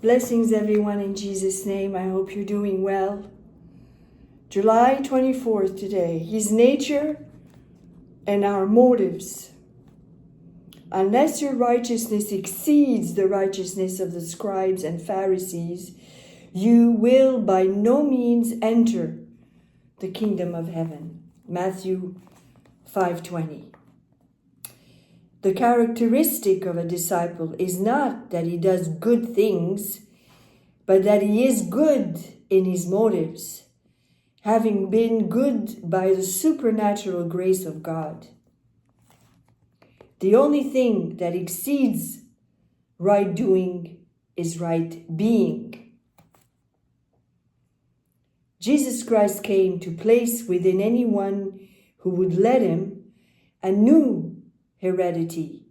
Blessings, everyone, in Jesus' name. I hope you're doing well. July 24th today. His nature and our motives. Unless your righteousness exceeds the righteousness of the scribes and Pharisees, you will by no means enter the kingdom of heaven. Matthew 5:20. The characteristic of a disciple is not that he does good things, but that he is good in his motives, having been good by the supernatural grace of God. The only thing that exceeds right doing is right being. Jesus Christ came to place within anyone who would let him a new heredity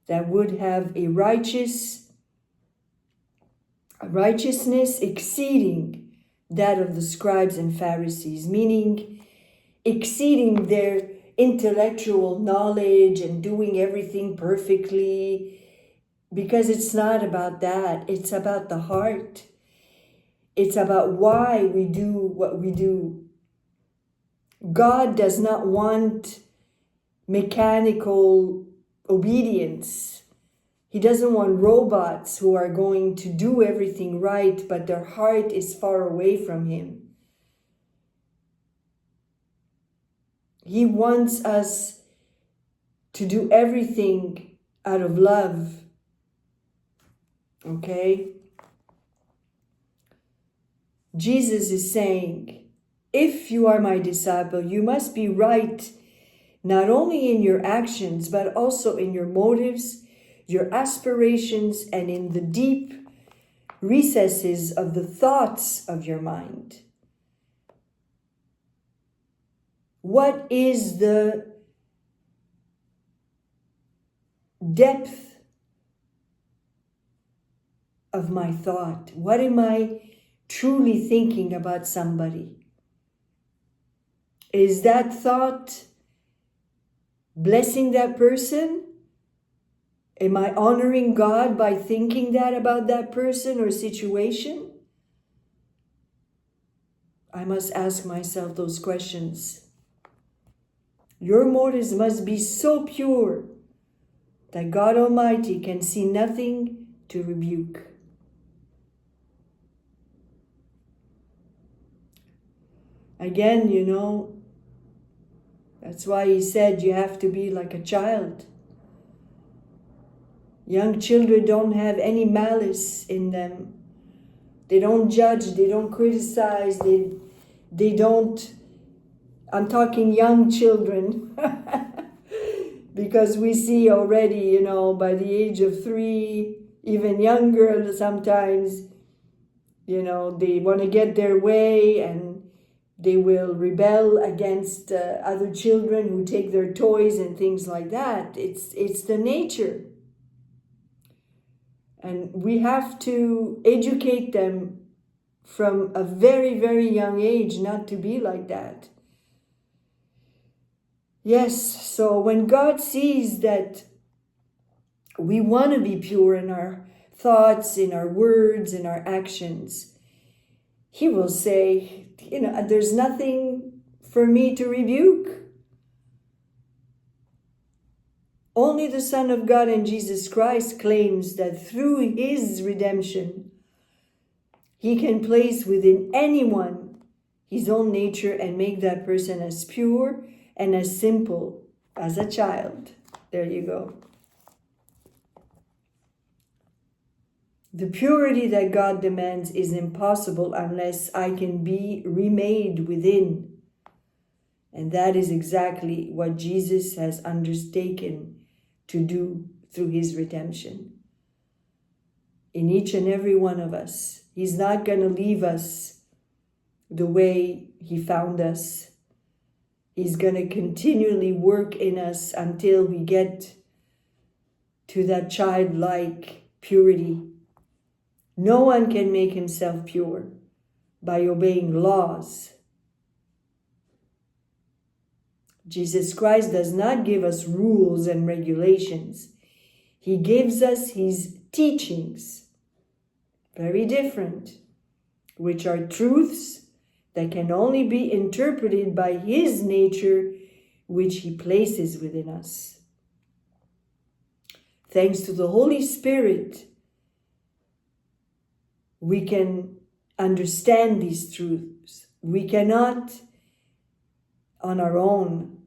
that would have a righteousness exceeding that of the scribes and Pharisees, meaning exceeding their intellectual knowledge and doing everything perfectly, because it's not about that. It's about the heart. It's about why we do what we do. God does not want mechanical obedience. He doesn't want robots who are going to do everything right, but their heart is far away from Him. He wants us to do everything out of love. Okay? Jesus is saying, if you are my disciple, you must be right, not only in your actions, but also in your motives, your aspirations, and in the deep recesses of the thoughts of your mind. What is the depth of my thought? What am I truly thinking about somebody? Is that thought blessing that person? Am I honoring God by thinking that about that person or situation? I must ask myself those questions. Your motives must be so pure that God Almighty can see nothing to rebuke. Again, that's why He said you have to be like a child. Young children don't have any malice in them. They don't judge, they don't criticize, they don't, I'm talking young children, because we see already, by the age of 3, even younger sometimes, they want to get their way and they will rebel against other children who take their toys and things like that. It's the nature. And we have to educate them from a very, very young age not to be like that. Yes, so when God sees that we want to be pure in our thoughts, in our words, in our actions, He will say, there's nothing for me to rebuke. Only the Son of God and Jesus Christ claims that through His redemption, He can place within anyone His own nature and make that person as pure and as simple as a child. There you go. The purity that God demands is impossible unless I can be remade within. And that is exactly what Jesus has undertaken to do through His redemption. In each and every one of us. He's not going to leave us the way He found us. He's going to continually work in us until we get to that childlike purity. No one can make himself pure by obeying laws. Jesus Christ does not give us rules and regulations. He gives us His teachings. very different, which are truths that can only be interpreted by His nature, which He places within us. Thanks to the Holy Spirit, we can understand these truths. We cannot on our own.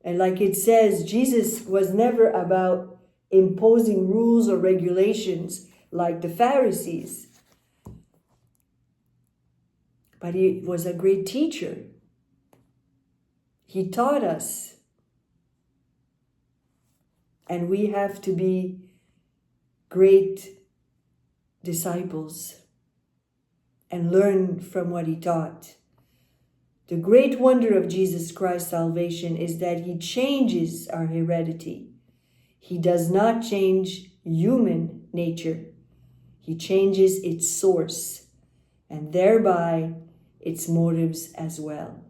And like it says, Jesus was never about imposing rules or regulations like the Pharisees. But He was a great teacher. He taught us. And we have to be great disciples and learn from what He taught. The great wonder of Jesus Christ's salvation is that He changes our heredity. He does not change human nature. He changes its source and thereby its motives as well.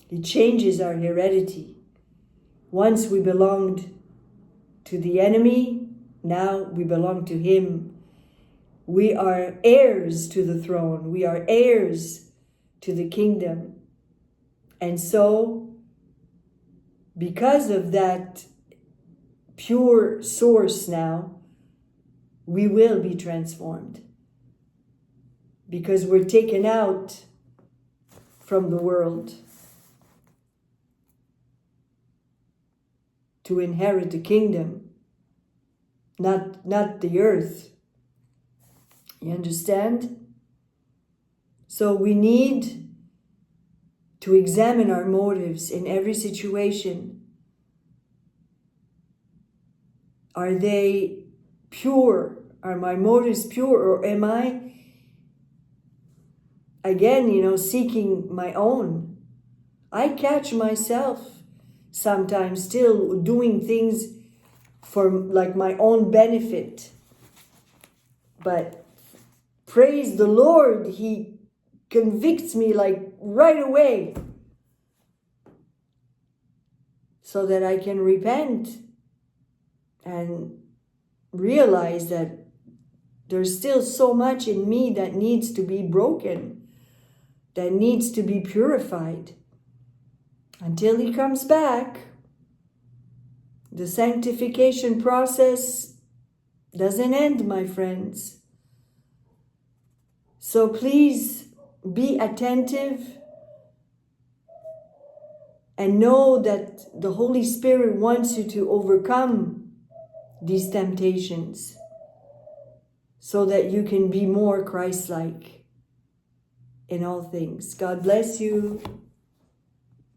He changes our heredity. Once we belonged to the enemy, now we belong to Him. We are heirs to the throne. We are heirs to the kingdom. And so, because of that pure source now, we will be transformed. Because we're taken out from the world to inherit the kingdom, not the earth. You understand? So we need to examine our motives in every situation. Are they pure? Are my motives pure? Or am I, again, seeking my own? I catch myself sometimes still doing things for like my own benefit. But praise the Lord, He convicts me like right away so that I can repent and realize that there's still so much in me that needs to be broken, that needs to be purified. Until He comes back, the sanctification process doesn't end, my friends. So please be attentive and know that the Holy Spirit wants you to overcome these temptations so that you can be more Christ-like in all things. God bless you.